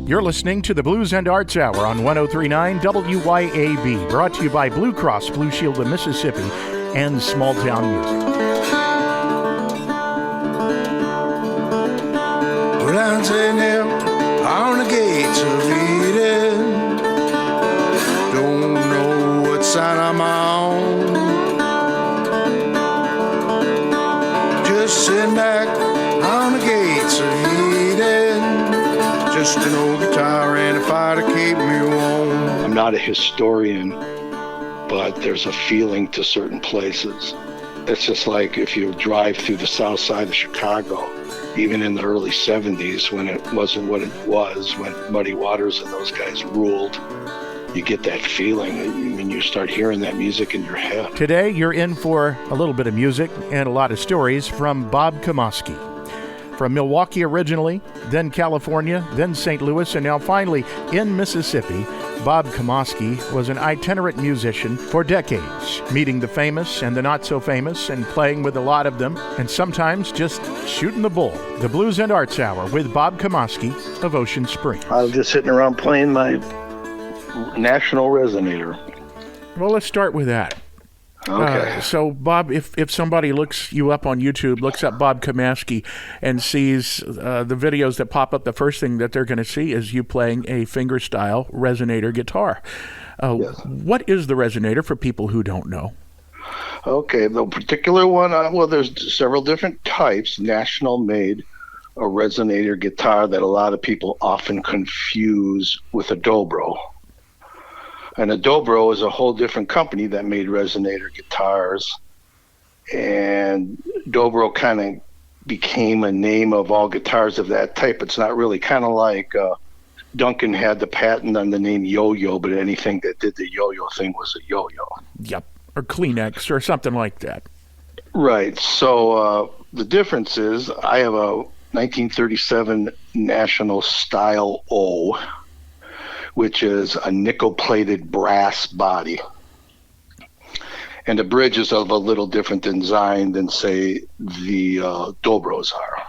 You're listening to the Blues and Arts Hour on 103.9 WYAB, brought to you by Blue Cross Blue Shield of Mississippi and Small Town Music. Well, I'm sitting here on the gates of Eden. Don't know what side I'm on. Just sitting back on the gates of Eden. Just an old guitar and a fire to keep me warm. I'm not a historian, but there's a feeling to certain places. It's just like if you drive through the south side of Chicago, even in the early 70s when it wasn't what it was, when Muddy Waters and those guys ruled, you get that feeling. I mean, you start hearing that music in your head. Today, you're in for a little bit of music and a lot of stories from Bob Kamoske. From Milwaukee originally, then California, then St. Louis, and now finally in Mississippi, Bob Kamoske was an itinerant musician for decades, meeting the famous and the not-so-famous and playing with a lot of them, and sometimes just shooting the bull. The Blues and Arts Hour with Bob Kamoske of Ocean Springs. I was just sitting around playing my national resonator. Well, let's start with that. Okay. So, Bob, if somebody looks you up on YouTube, looks up Bob Kamoske and sees the videos that pop up, the first thing that they're going to see is you playing a fingerstyle resonator guitar. Yes. What is the resonator for people who don't know? Okay, the particular one, well, there's several different types. National made a resonator guitar that a lot of people often confuse with a dobro. And a dobro is a whole different company that made resonator guitars. And dobro kind of became a name of all guitars of that type. It's not really kind of like Duncan had the patent on the name yo-yo, but anything that did the yo-yo thing was a yo-yo. Yep, or Kleenex or something like that. Right. So the difference is I have a 1937 National Style O, which is a nickel-plated brass body. And the bridge is of a little different design than, say, the Dobros are.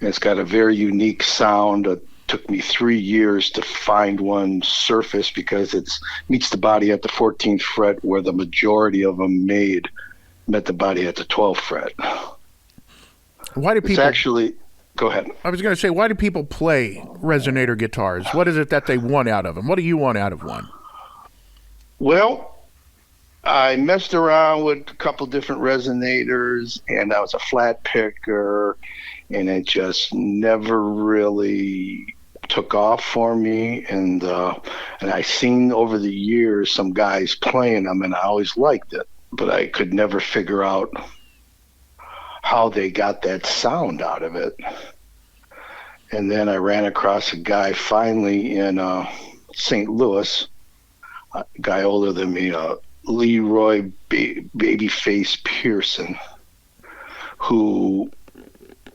And it's got a very unique sound. It took me 3 years to find one surface because it meets the body at the 14th fret, where the majority of them met the body at the 12th fret. Why do people... It's actually... Go ahead. I was going to say, why do people play resonator guitars? What is it that they want out of them? What do you want out of one? Well, I messed around with a couple different resonators, and I was a flat picker, and it just never really took off for me. And I seen over the years some guys playing them, and I always liked it, but I could never figure out how they got that sound out of it. And then I ran across a guy finally in St. Louis, a guy older than me, Leroy Babyface Pearson, who,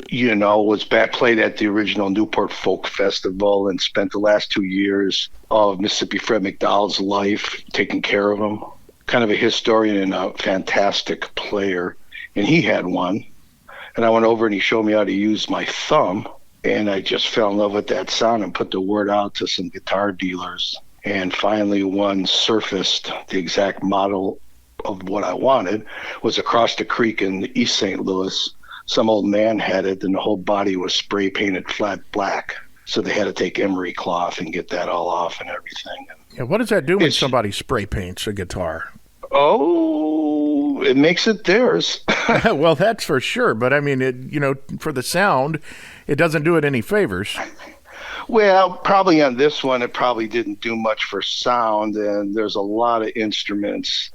was played at the original Newport Folk Festival and spent the last 2 years of Mississippi Fred McDowell's life taking care of him. Kind of a historian and a fantastic player. And he had one. And I went over and he showed me how to use my thumb, and I just fell in love with that sound and put the word out to some guitar dealers. And finally one surfaced. The exact model of what I wanted was across the creek in East St. Louis. Some old man had it, and the whole body was spray painted flat black. So they had to take emery cloth and get that all off and everything. Yeah, what does that do when somebody spray paints a guitar? Oh, it makes it theirs. Well, that's for sure. But I mean, for the sound, it doesn't do it any favors. Well, probably on this one, it probably didn't do much for sound. And there's a lot of instruments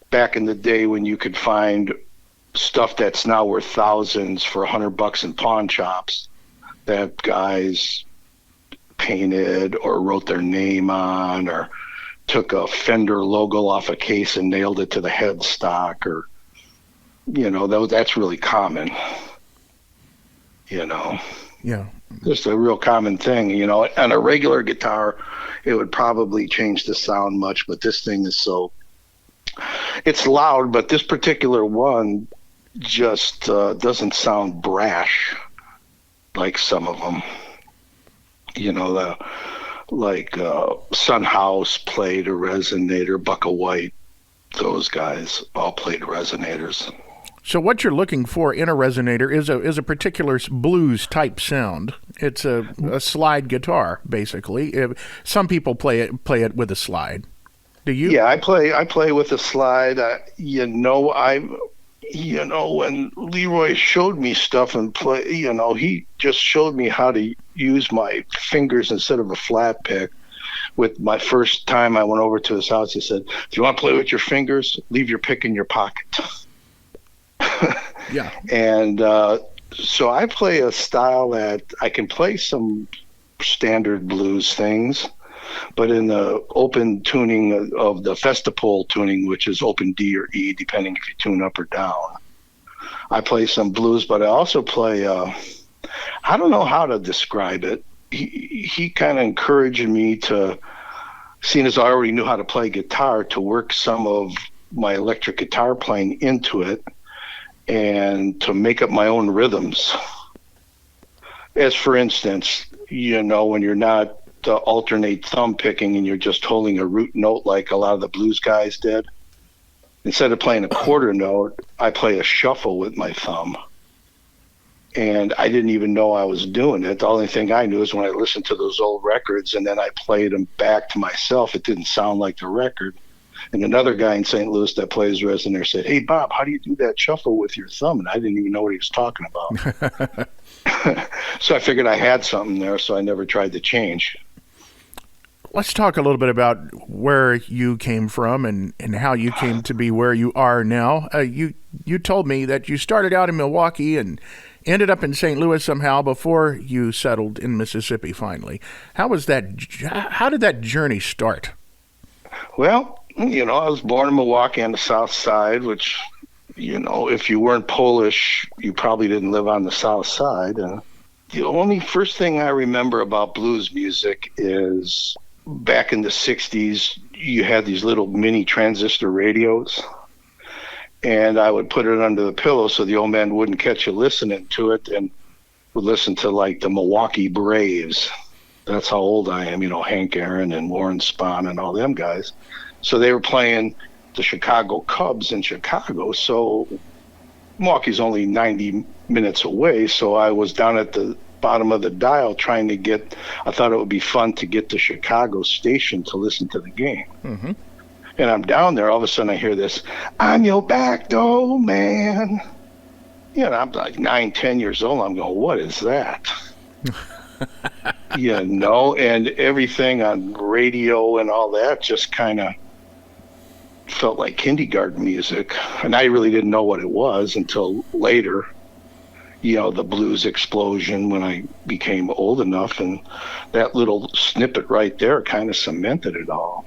back in the day when you could find stuff that's now worth thousands for $100 in pawn shops that guys painted or wrote their name on, or took a Fender logo off a case and nailed it to the headstock, or, that's really common, Yeah. Just a real common thing, on a regular guitar, it would probably change the sound much, but this thing is it's loud, but this particular one just doesn't sound brash like some of them. You know, Sun House played a resonator, Bucka White, those guys all played resonators. So what you're looking for in a resonator is a particular blues type sound. It's a slide guitar, basically. Some people play it with a slide. Do you? Yeah, I play with a slide. When Leroy showed me stuff and play, he just showed me how to use my fingers instead of a flat pick. With my first time I went over to his house, he said, "If you want to play with your fingers, leave your pick in your pocket." Yeah. And so I play a style that I can play some standard blues things, but in the open tuning of the Festipol tuning, which is open D or E, depending if you tune up or down. I play some blues, but I also play, I don't know how to describe it. He kind of encouraged me to, seeing as I already knew how to play guitar, to work some of my electric guitar playing into it and to make up my own rhythms. As for instance, when you're not alternate thumb picking and you're just holding a root note like a lot of the blues guys did, instead of playing a quarter note, I play a shuffle with my thumb. And I didn't even know I was doing it. The only thing I knew is when I listened to those old records and then I played them back to myself, it didn't sound like the record. And another guy in St. Louis that plays resonator said, "Hey, Bob, how do you do that shuffle with your thumb?" And I didn't even know what he was talking about. So I figured I had something there, so I never tried to change. Let's talk a little bit about where you came from and how you came to be where you are now. You told me that you started out in Milwaukee and ended up in St. Louis somehow before you settled in Mississippi finally. How did that journey start? Well, I was born in Milwaukee on the south side, which, if you weren't Polish, you probably didn't live on the south side. And the only first thing I remember about blues music is back in the 60s, you had these little mini transistor radios. And I would put it under the pillow so the old man wouldn't catch you listening to it and would listen to like the Milwaukee Braves. That's how old I am, Hank Aaron and Warren Spahn and all them guys. So they were playing the Chicago Cubs in Chicago. So Milwaukee's only 90 minutes away. So I was down at the bottom of the dial trying to I thought it would be fun to get the Chicago station to listen to the game. Mm-hmm. And I'm down there, all of a sudden I hear this, "I'm your back door, man." I'm like 9-10 years old. I'm going, what is that? And everything on radio and all that just kind of felt like kindergarten music. And I really didn't know what it was until later, the blues explosion when I became old enough. And that little snippet right there kind of cemented it all.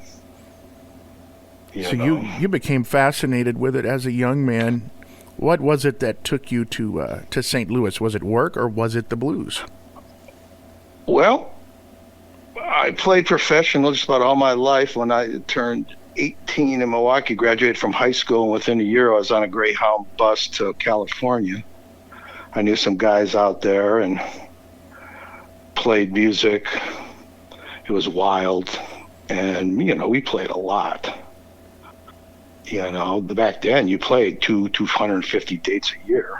So you became fascinated with it as a young man. What was it that took you to St. Louis? Was it work or was it the blues? Well, I played professional just about all my life. When I turned 18 in Milwaukee, graduated from high school, and within a year I was on a Greyhound bus to California. I knew some guys out there and played music. It was wild. And, we played a lot. Back then you played 250 dates a year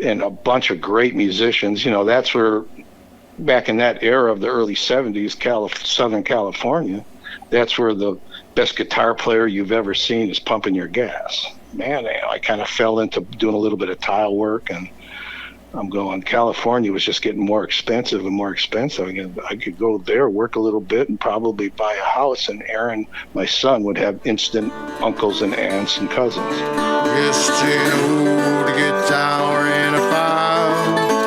and a bunch of great musicians. That's where, back in that era of the early 70s, Southern California, that's where the best guitar player you've ever seen is pumping your gas. Man, I kind of fell into doing a little bit of tile work, and I'm going, California was just getting more expensive and more expensive. I could go there, work a little bit, and probably buy a house, and Aaron, my son, would have instant uncles and aunts and cousins. Just an old guitar and a file.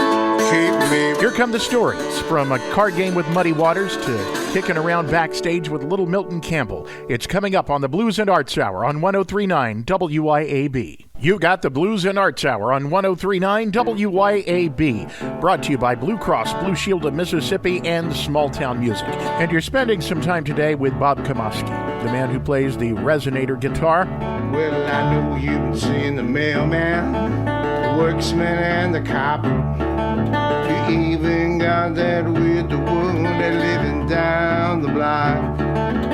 Keep me. Here come the stories, from a card game with Muddy Waters to kicking around backstage with Little Milton Campbell. It's coming up on the Blues and Arts Hour on 103.9 WYAB. You got the Blues and Arts Hour on 103.9 WYAB. Brought to you by Blue Cross Blue Shield of Mississippi and Small Town Music. And you're spending some time today with Bob Kamoske, the man who plays the resonator guitar. Well, I know you've been seeing the mailman, the worksman, and the cop. You even got got that with the wound that living down the block.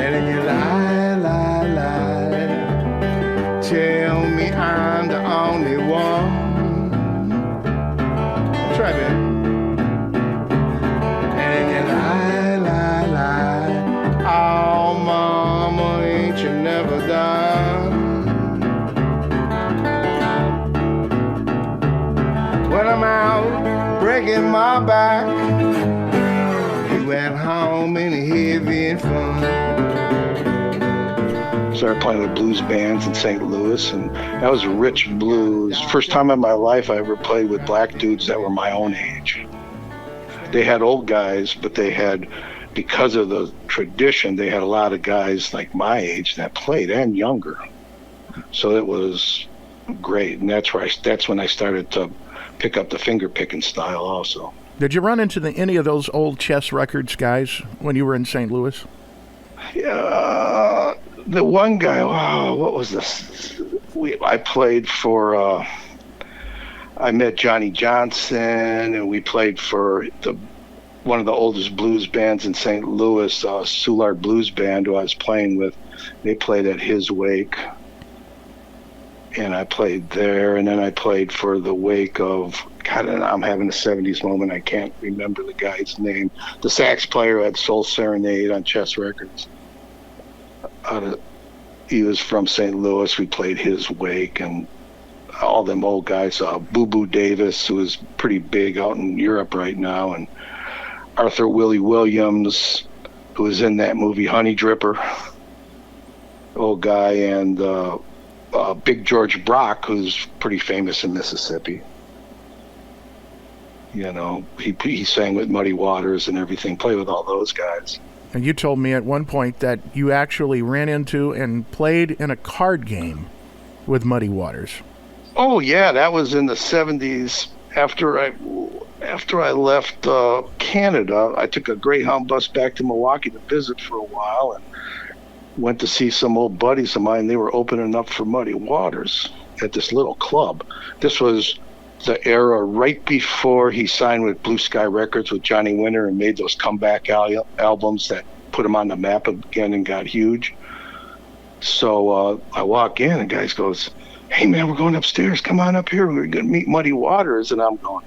And then you lie, lie, lie. Tell me I'm the only one. Try that. And you lie, lie, lie. Oh, mama, ain't you never done? When I'm out breaking my back, you at home in heavy fun. Started playing with blues bands in St. Louis, and that was rich blues. First time in my life I ever played with black dudes that were my own age. They had old guys, but they had, because of the tradition, they had a lot of guys like my age that played, and younger. So it was great, and that's when I started to pick up the finger picking style also. Did you run into any of those old Chess Records guys when you were in St. Louis? Yeah, the one guy, what was this? I played for, I met Johnny Johnson, and we played for one of the oldest blues bands in St. Louis, Soulard Blues Band, who I was playing with. They played at his wake, and I played there, and then I played for the wake of, God, I'm having a 70s moment. I can't remember the guy's name. The sax player who had Soul Serenade on Chess Records. He was from St. Louis. We played his wake, and all them old guys. Boo Boo Davis, who is pretty big out in Europe right now, and Arthur Willie Williams, who was in that movie Honey Dripper, old guy, and Big George Brock, who's pretty famous in Mississippi. You know, he sang with Muddy Waters and everything, played with all those guys. And you told me at one point that you actually ran into and played in a card game with Muddy Waters. Oh, yeah, that was in the 70s. After I left Canada, I took a Greyhound bus back to Milwaukee to visit for a while, and went to see some old buddies of mine. They were opening up for Muddy Waters at this little club. This was the era right before he signed with Blue Sky Records with Johnny Winter and made those comeback albums that put him on the map again and got huge. So I walk in, and guys goes, "Hey man, we're going upstairs. Come on up here. We're going to meet Muddy Waters." And I'm going,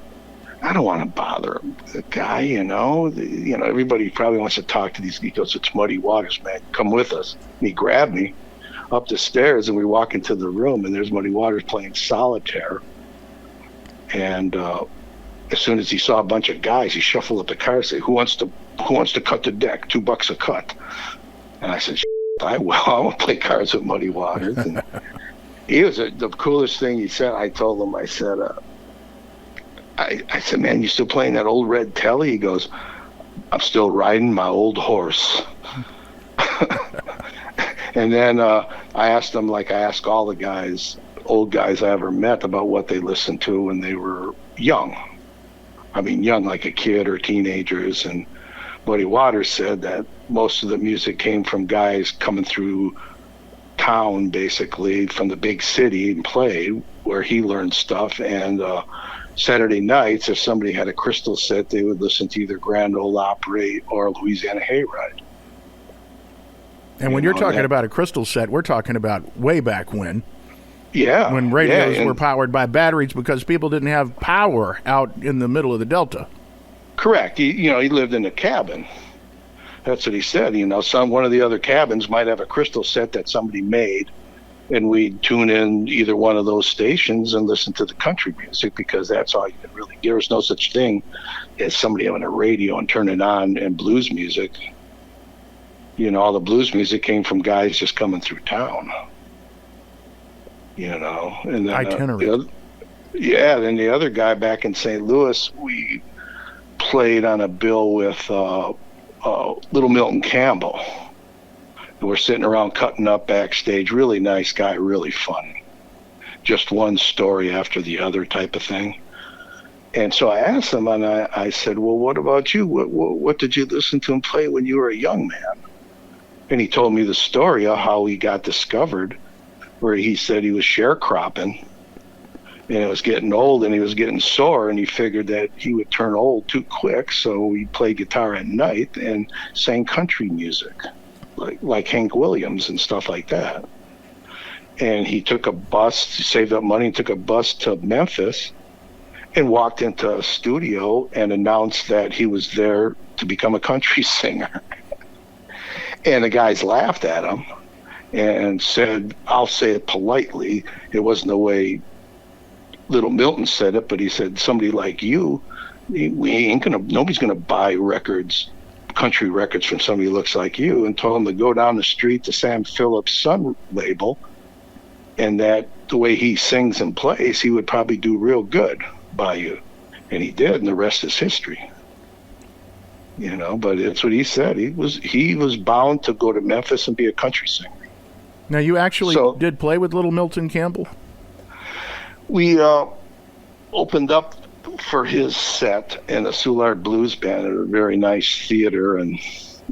I don't want to bother the guy, you know. Everybody probably wants to talk to these. He goes, "It's Muddy Waters, man. Come with us." And he grabbed me up the stairs, and we walk into the room, and there's Muddy Waters playing solitaire. And as soon as he saw a bunch of guys, he shuffled up the cards and said, who wants to cut the deck? $2 a cut. And I said, I want to play cards with Muddy Waters. And he was the coolest thing he said. I told him, I said, man, you still playing that old red telly? He goes, I'm still riding my old horse. And then I asked him, like I ask all the guys, old guys I ever met, about what they listened to when they were young. I mean, young like a kid or teenagers. And Muddy Waters said that most of the music came from guys coming through town, basically, from the big city and played, where he learned stuff. And Saturday nights, if somebody had a crystal set, they would listen to either Grand Ole Opry or Louisiana Hayride. And when you're talking about a crystal set, we're talking about way back when. Yeah. When radios were powered by batteries because people didn't have power out in the middle of the Delta. Correct. He lived in a cabin. That's what he said. One of the other cabins might have a crystal set that somebody made, and we'd tune in either one of those stations and listen to the country music, because that's all you could really. There was no such thing as somebody having a radio and turn it on and blues music. All the blues music came from guys just coming through town. And then itinerant. Then the other guy back in St. Louis, we played on a bill with Little Milton Campbell. And we're sitting around cutting up backstage. Really nice guy, really funny. Just one story after the other type of thing. And so I asked him, and I said, well, what about you? What did you listen to and play when you were a young man? And he told me the story of how he got discovered, where he said he was sharecropping, and it was getting old, and he was getting sore, and he figured that he would turn old too quick, so he played guitar at night and sang country music, like Hank Williams and stuff like that. And he took a bus, he saved up money, and took a bus to Memphis and walked into a studio and announced that he was there to become a country singer. And the guys laughed at him and said, I'll say it politely, it wasn't the way Little Milton said it, but he said, somebody like you, nobody's gonna buy records, country records, from somebody who looks like you, and told him to go down the street to Sam Phillips' Sun label, and that the way he sings and plays, he would probably do real good by you. And he did, and the rest is history. You know, but it's what he said. He was bound to go to Memphis and be a country singer. Now, you actually did play with Little Milton Campbell? We opened up for his set in a Soulard Blues Band at a very nice theater, and,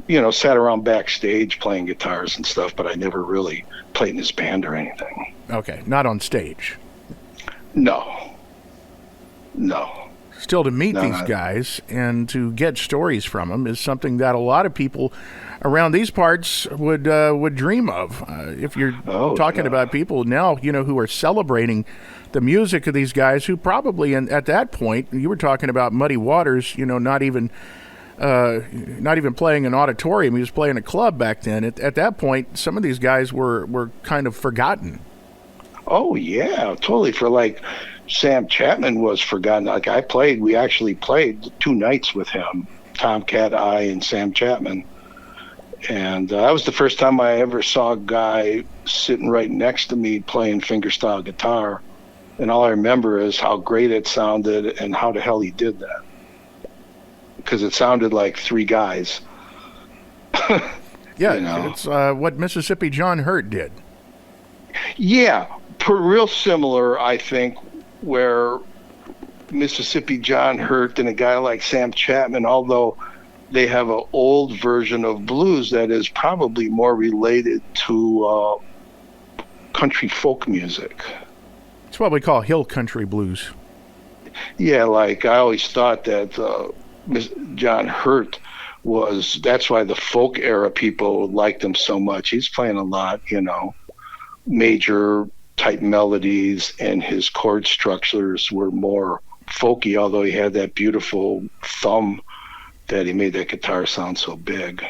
you know, sat around backstage playing guitars and stuff, but I never really played in his band or anything. Okay, not on stage? No. Still, to meet these guys and to get stories from them is something that a lot of people around these parts would dream of. If you're talking about people now, you know, who are celebrating the music of these guys who probably, and at that point, you were talking about Muddy Waters, you know, not even playing an auditorium. He was playing a club back then. At that point, some of these guys were kind of forgotten. Oh, yeah, totally. For like Sam Chapman was forgotten. Like we actually played 2 nights with him, Tomcat, I, and Sam Chapman. And that was the first time I ever saw a guy sitting right next to me playing fingerstyle guitar. And all I remember is how great it sounded and how the hell he did that. Because it sounded like 3 guys. Yeah, you know? It's what Mississippi John Hurt did. Yeah, real similar, I think, where Mississippi John Hurt and a guy like Sam Chapman, although they have an old version of blues that is probably more related to country folk music. It's what we call hill country blues. Yeah, like I always thought that John Hurt that's why the folk era people liked him so much. He's playing a lot, you know, major type melodies, and his chord structures were more folky, although he had that beautiful thumb that he made that guitar sound so big,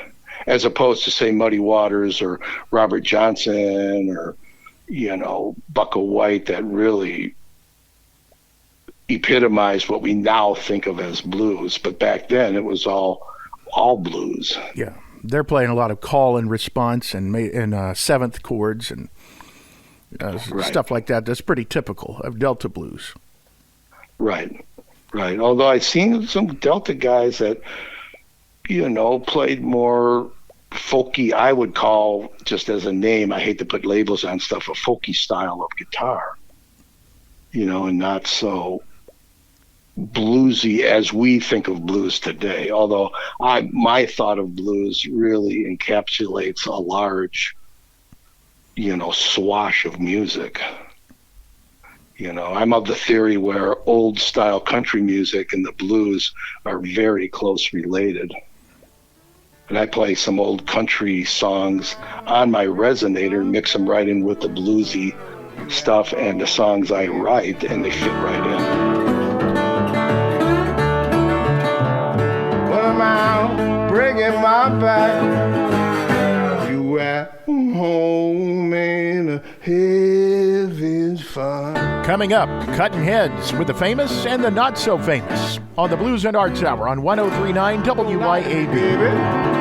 as opposed to, say, Muddy Waters or Robert Johnson or, you know, Bucka White, that really epitomized what we now think of as blues. But back then it was all blues. Yeah, they're playing a lot of call and response and seventh chords and stuff like that. That's pretty typical of Delta blues. Right. Although I've seen some Delta guys that, you know, played more folky, I would call, just as a name, I hate to put labels on stuff, a folky style of guitar, you know, and not so bluesy as we think of blues today. Although my thought of blues really encapsulates a large, you know, swash of music. You know, I'm of the theory where old style country music and the blues are very close related. And I play some old country songs on my resonator, mix them right in with the bluesy stuff and the songs I write, and they fit right in. When I'm out breaking my back, you at home in heaven's fire. Coming up, cutting heads with the famous and the not so famous on the Blues and Arts Hour on 103.9 WYAB.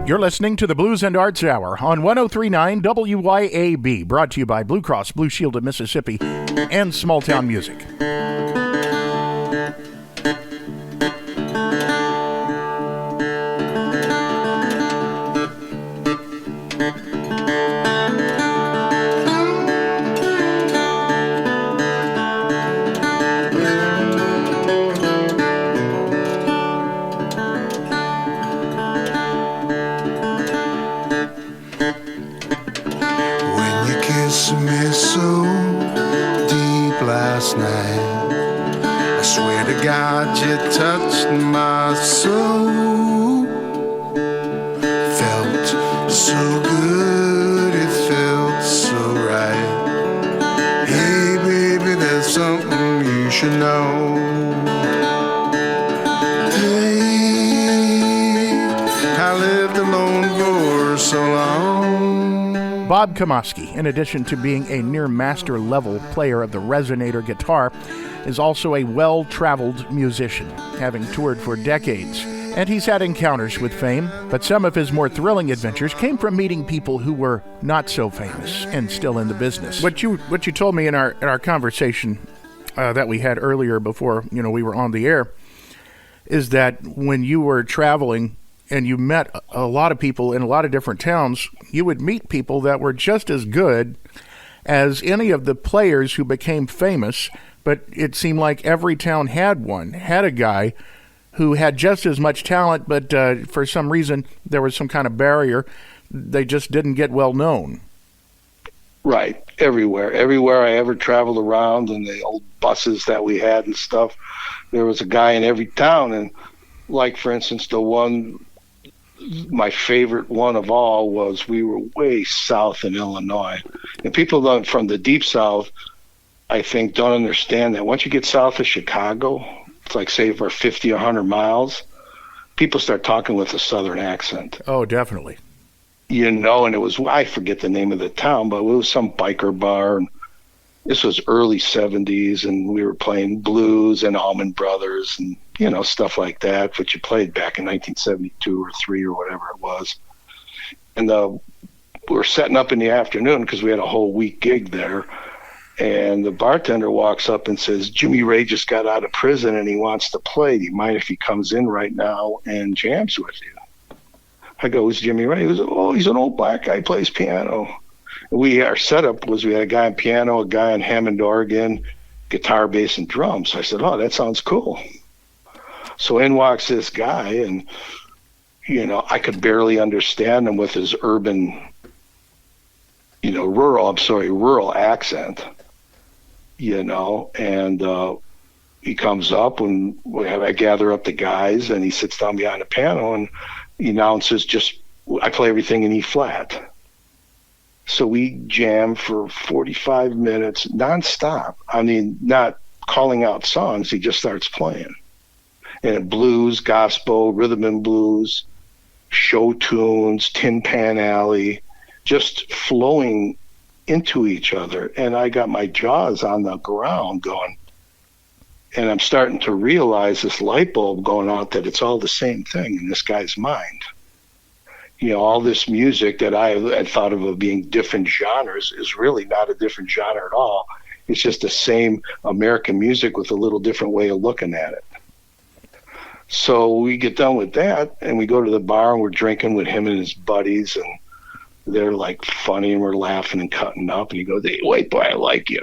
You're listening to the Blues and Arts Hour on 103.9 WYAB, brought to you by Blue Cross Blue Shield of Mississippi and Small Town Music. so good, it felt so right. Hey baby, there's something you should know. Hey, I lived alone for so long. Bob Kamoske, in addition to being a near master level player of the resonator guitar, is also a well-traveled musician, having toured for decades. And he's had encounters with fame, but some of his more thrilling adventures came from meeting people who were not so famous and still in the business. What you told me in our conversation that we had earlier before we were on the air is that when you were traveling and you met a lot of people in a lot of different towns, you would meet people that were just as good as any of the players who became famous, but it seemed like every town had a guy who had just as much talent, but for some reason there was some kind of barrier. They just didn't get well known. Right. Everywhere I ever traveled around in the old buses that we had and stuff, there was a guy in every town. And like, for instance, my favorite one of all was we were way south in Illinois. And people from the deep south, I think, don't understand that once you get south of Chicago, it's like, say, for 50 or 100 miles, people start talking with a southern accent. Oh, definitely. And it was, I forget the name of the town, but it was some biker bar. And this was early 70s, and we were playing blues and Allman Brothers and, stuff like that, which you played back in 1972 or 3 or whatever it was. And we were setting up in the afternoon because we had a whole week gig there. And the bartender walks up and says, Jimmy Ray just got out of prison and he wants to play. Do you mind if he comes in right now and jams with you? I go, who's Jimmy Ray? He goes, oh, he's an old black guy, plays piano. Our setup was we had a guy on piano, a guy on Hammond organ, guitar, bass, and drums. So I said, oh, that sounds cool. So in walks this guy, and, I could barely understand him with his urban, rural accent. And he comes up and I gather up the guys, and he sits down behind the piano and he announces I play everything in E flat. So we jam for 45 minutes nonstop. I mean, not calling out songs. He just starts playing. And blues, gospel, rhythm and blues, show tunes, Tin Pan Alley, just flowing into each other. And I got my jaws on the ground going, and I'm starting to realize this light bulb going out that it's all the same thing in this guy's mind. All this music that I had thought of being different genres is really not a different genre at all. It's just the same American music with a little different way of looking at it. So we get done with that and we go to the bar and we're drinking with him and his buddies, and they're like funny and we're laughing and cutting up, and he goes, hey, wait, boy, I like you.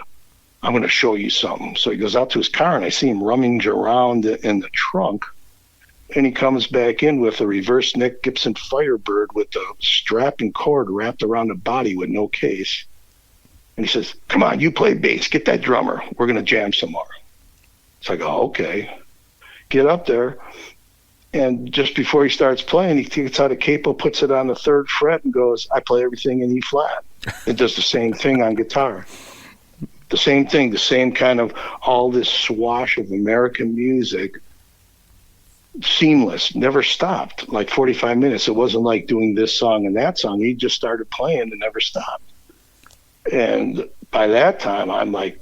I'm going to show you something. So he goes out to his car and I see him rummage around in the trunk, and he comes back in with a reverse Nick Gibson Firebird with the strap and cord wrapped around the body with no case. And he says, come on, you play bass, get that drummer. We're going to jam some more. So I go, okay. Get up there. And just before he starts playing, he takes out a capo, puts it on the 3rd fret, and goes, I play everything in E flat. It does the same thing on guitar. The same thing, the same kind of all this swash of American music, seamless, never stopped, like 45 minutes. It wasn't like doing this song and that song. He just started playing and never stopped. And by that time, I'm like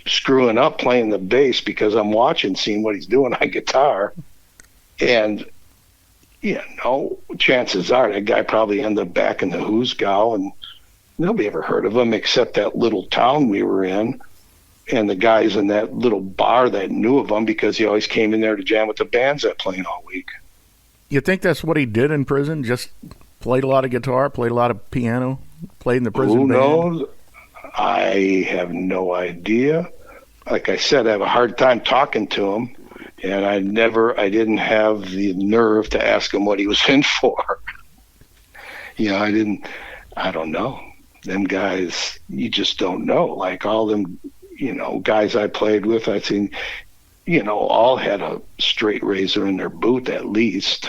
screwing up playing the bass because I'm watching, seeing what he's doing on guitar. And, chances are that guy probably ended up back in the Hoosgow, and nobody ever heard of him except that little town we were in and the guys in that little bar that knew of him because he always came in there to jam with the bands that playing all week. You think that's what he did in prison? Just played a lot of guitar, played a lot of piano, played in the prison band? Who knows? I have no idea. Like I said, I have a hard time talking to him. And I didn't have the nerve to ask him what he was in for. I don't know. Them guys, you just don't know. Like all them, guys I played with, I think, all had a straight razor in their boot at least.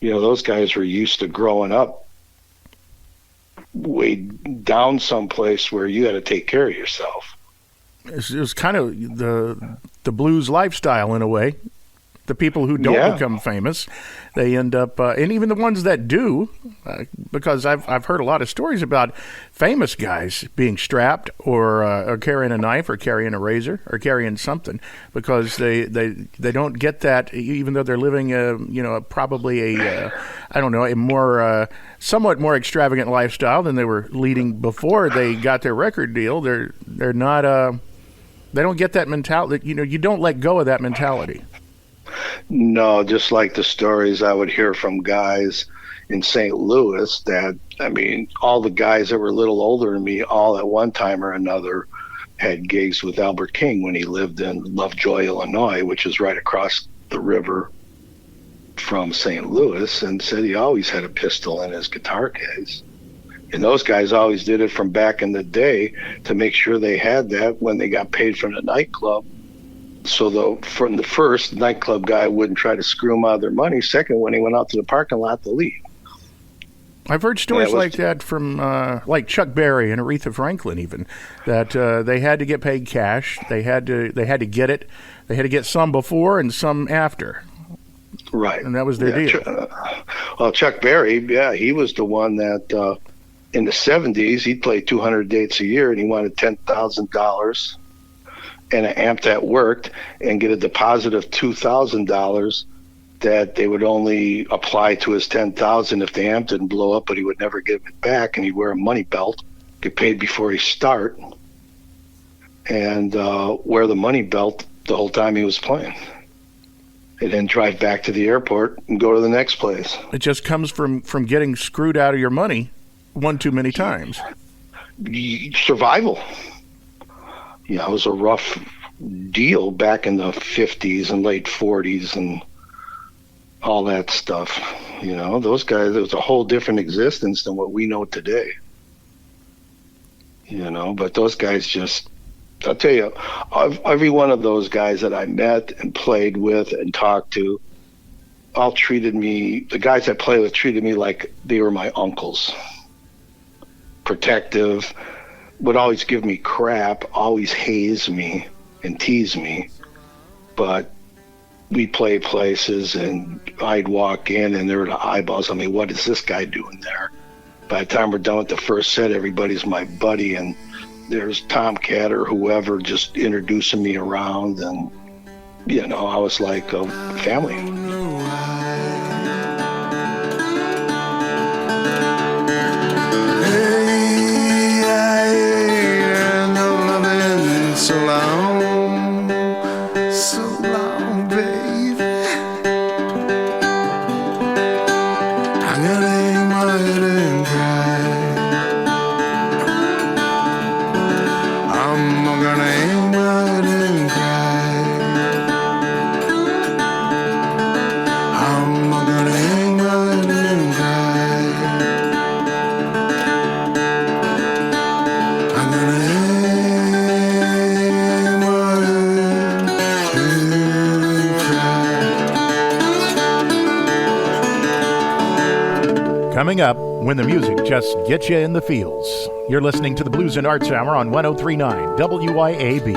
Those guys were used to growing up way down someplace where you got to take care of yourself. It's kind of the blues lifestyle in a way. The people who don't become famous, they end up, and even the ones that do, because I've heard a lot of stories about famous guys being strapped or carrying a knife or carrying a razor or carrying something because they don't get that, even though they're living probably a more somewhat more extravagant lifestyle than they were leading before they got their record deal. They're not they don't get that mentality. You don't let go of that mentality. No, just like the stories I would hear from guys in St. Louis that, I mean, all the guys that were a little older than me, all at one time or another had gigs with Albert King when he lived in Lovejoy, Illinois, which is right across the river from St. Louis, and said he always had a pistol in his guitar case. And those guys always did it from back in the day to make sure they had that when they got paid from the nightclub. So from the first, nightclub guy wouldn't try to screw them out of their money. Second, when he went out to the parking lot to leave. I've heard stories like that from like Chuck Berry and Aretha Franklin, even that they had to get paid cash. They had to get it. They had to get some before and some after. Right, and that was their deal. Well, Chuck Berry, he was the one that in the '70s he played 200 dates a year, and he wanted $10,000. And an amp that worked, and get a deposit of $2,000 that they would only apply to his $10,000 if the amp didn't blow up, but he would never give it back, and he'd wear a money belt, get paid before he start, and wear the money belt the whole time he was playing, and then drive back to the airport and go to the next place. It just comes from getting screwed out of your money one too many times. Survival. It was a rough deal back in the 50s and late 40s and all that stuff. Those guys, it was a whole different existence than what we know today. But those guys just, I'll tell you, every one of those guys that I met and played with and talked to, all treated me, the guys I played with treated me like they were my uncles. Protective, would always give me crap, always haze me and tease me. But we'd play places and I'd walk in and there were the eyeballs on me. What is this guy doing there? By the time we're done with the first set, everybody's my buddy, and there's Tomcat or whoever just introducing me around, and I was like a family. So long, baby. I'm gonna hang my head and cry. I'm gonna hang my head and cry. I'm gonna hang my head and cry. I'm gonna hang my head and cry. Coming up, when the music just gets you in the feels. You're listening to the Blues and Arts Hour on 103.9 WYAB.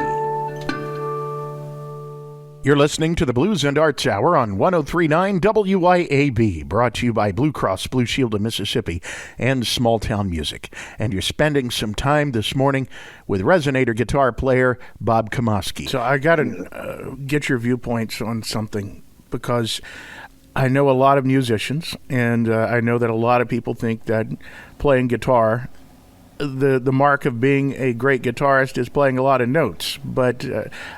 You're listening to the Blues and Arts Hour on 103.9 WYAB, brought to you by Blue Cross Blue Shield of Mississippi and Small Town Music. And you're spending some time this morning with resonator guitar player Bob Kamoske. So I got to get your viewpoints on something, because I know a lot of musicians, and I know that a lot of people think that playing guitar, the mark of being a great guitarist is playing a lot of notes. But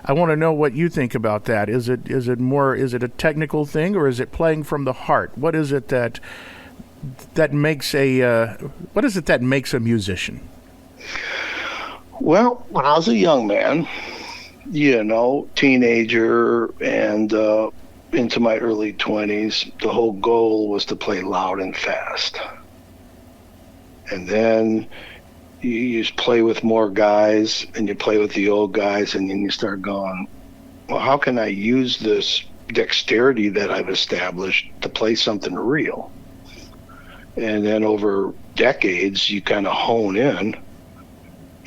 I want to know what you think about that. Is it a technical thing, or is it playing from the heart? What is it that makes a musician? Well, when I was a young man, teenager, and into my early 20s, the whole goal was to play loud and fast. And then you just play with more guys, and you play with the old guys, and then you start going, well, how can I use this dexterity that I've established to play something real? And then over decades, you kind of hone in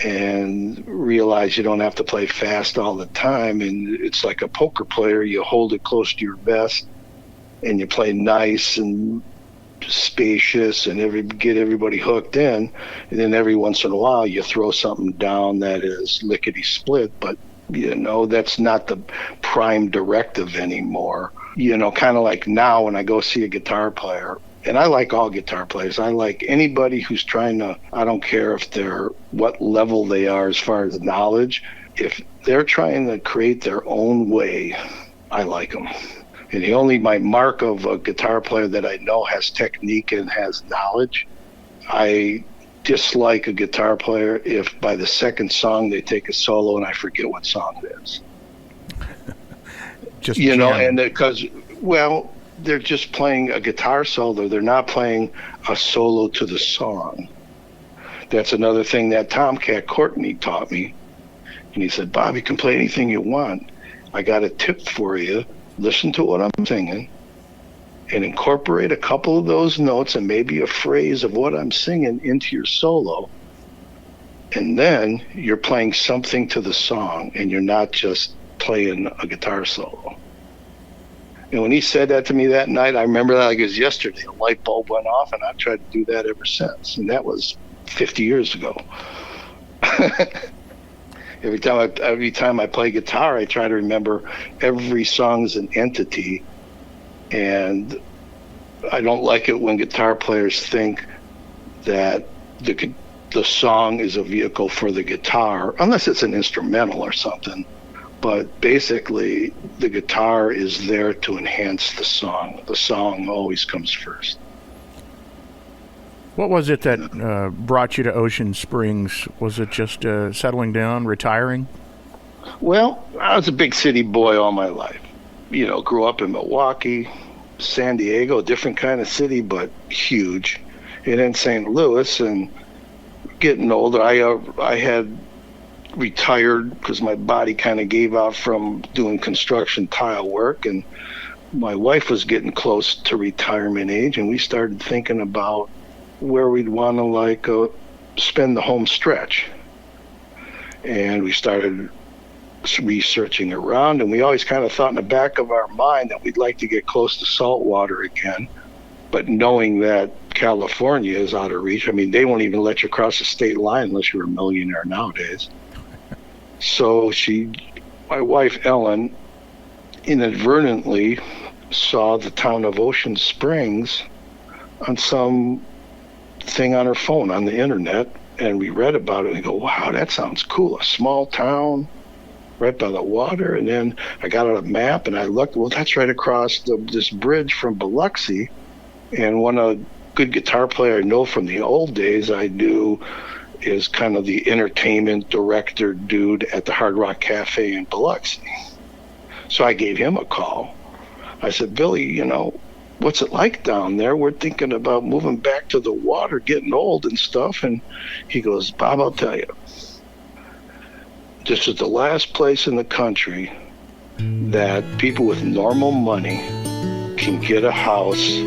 and realize you don't have to play fast all the time. And it's like a poker player. You hold it close to your vest and you play nice and spacious and get everybody hooked in. And then every once in a while you throw something down that is lickety split, but that's not the prime directive anymore. Kind of like now when I go see a guitar player, and I like all guitar players. I like anybody who's trying to, I don't care if they're what level they are as far as knowledge. If they're trying to create their own way, I like them. And my mark of a guitar player that I know has technique and has knowledge, I dislike a guitar player if by the second song they take a solo and I forget what song it is. Just and because, they're just playing a guitar solo. They're not playing a solo to the song. That's another thing that Tomcat Courtney taught me. And he said, Bob, you can play anything you want. I got a tip for you. Listen to what I'm singing and incorporate a couple of those notes and maybe a phrase of what I'm singing into your solo. And then you're playing something to the song and you're not just playing a guitar solo. And when he said that to me that night, I remember that like it was yesterday. A light bulb went off, and I've tried to do that ever since. And that was 50 years ago. Every time I play guitar, I try to remember every song is an entity. And I don't like it when guitar players think that the song is a vehicle for the guitar, unless it's an instrumental or something. But basically, the guitar is there to enhance the song. The song always comes first. What was it that brought you to Ocean Springs? Was it just settling down, retiring? Well, I was a big city boy all my life. Grew up in Milwaukee, San Diego, different kind of city, but huge. And then St. Louis, and getting older, I had retired because my body kind of gave out from doing construction tile work, and my wife was getting close to retirement age, and we started thinking about where we'd want to spend the home stretch. And we started researching around, and we always kind of thought in the back of our mind that we'd like to get close to salt water again, but knowing that California is out of reach. I mean, they won't even let you cross the state line unless you're a millionaire nowadays. So my wife Ellen, inadvertently saw the town of Ocean Springs on some thing on her phone on the internet, and we read about it and we go, wow, that sounds cool. A small town right by the water. And then I got out a map and I looked, well, that's right across this bridge from Biloxi. And one good guitar player I know from the old days I knew is kind of the entertainment director dude at the Hard Rock Cafe in Biloxi. So I gave him a call. I said, Billy, what's it like down there? We're thinking about moving back to the water, getting old and stuff. And he goes, Bob, I'll tell you, this is the last place in the country that people with normal money can get a house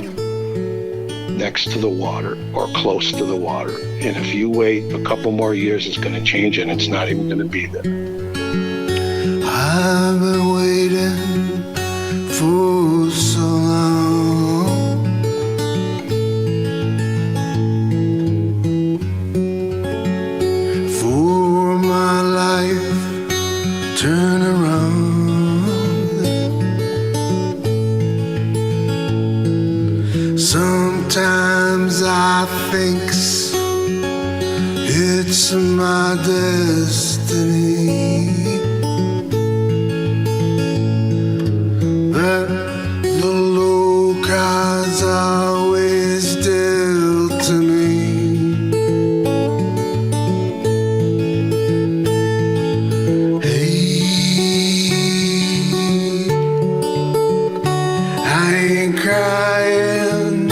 next to the water or close to the water. And if you wait a couple more years, it's going to change and it's not even going to be there. I've been waiting for so long, for my life turn around. Sometimes I think it's my destiny, but the low cards always dealt to me. Hey, I ain't crying,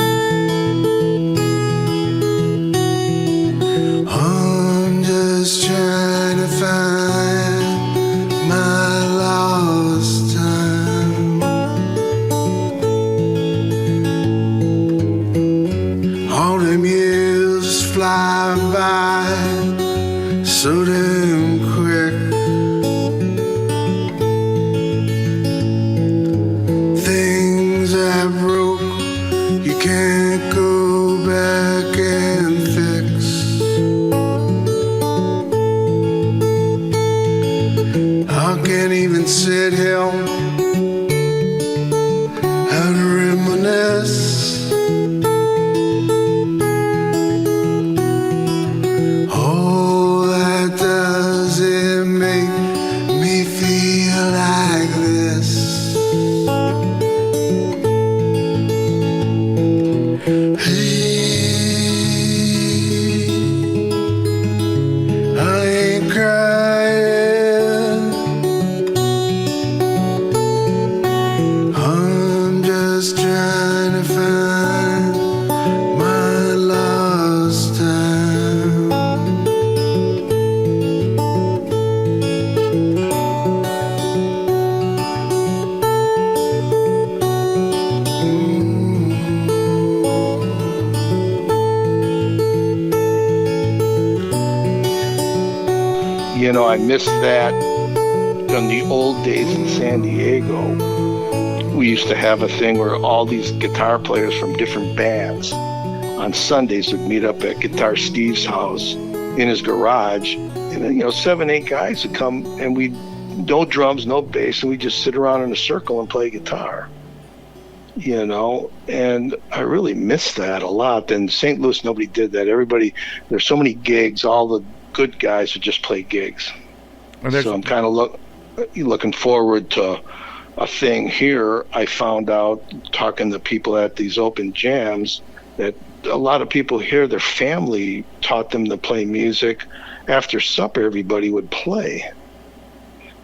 I'm just trying to find fly by so damn quick. Things that broke, you can't go back and fix. I can't even sit here and reminisce. Oh, that doesn't make me feel like this. I ain't crying, I'm just trying to find my lost time. You know, I miss that. In the old days in San Diego, we used to have a thing where all these guitar players from different bands on Sundays would meet up at Guitar Steve's house in his garage. And then, 7, 8 guys would come, and no drums, no bass, and we just sit around in a circle and play guitar. And I really miss that a lot. In St. Louis, nobody did that. There's so many gigs, all the good guys would just play gigs. So I'm kind of looking forward to a thing here. I found out, talking to people at these open jams, that a lot of people here, their family taught them to play music. After supper, everybody would play.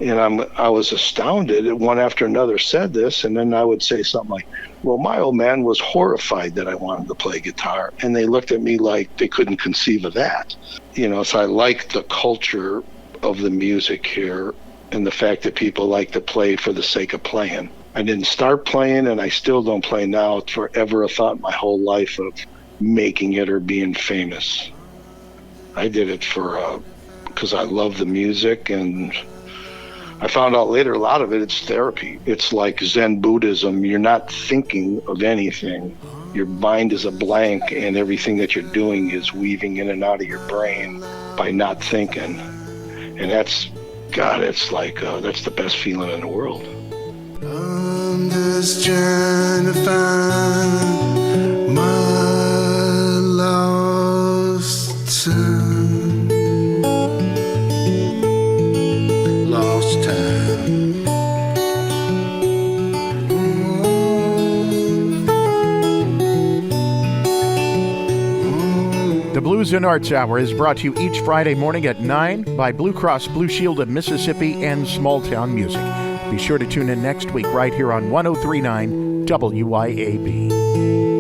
And I was astounded. One after another said this, and then I would say something like, well, my old man was horrified that I wanted to play guitar. And they looked at me like they couldn't conceive of that. So I like the culture of the music here and the fact that people like to play for the sake of playing. I didn't start playing, and I still don't play now. It's forever a thought my whole life of making it or being famous. I did it because I love the music, and I found out later a lot of it's therapy. It's like Zen Buddhism. You're not thinking of anything. Your mind is a blank, and everything that you're doing is weaving in and out of your brain by not thinking. And it's like, that's the best feeling in the world. I'm just trying to find my lost time. Lost time. The Blues and Arts Hour is brought to you each Friday morning at 9 by Blue Cross Blue Shield of Mississippi and Small Town Music. Be sure to tune in next week right here on 103.9 WYAB.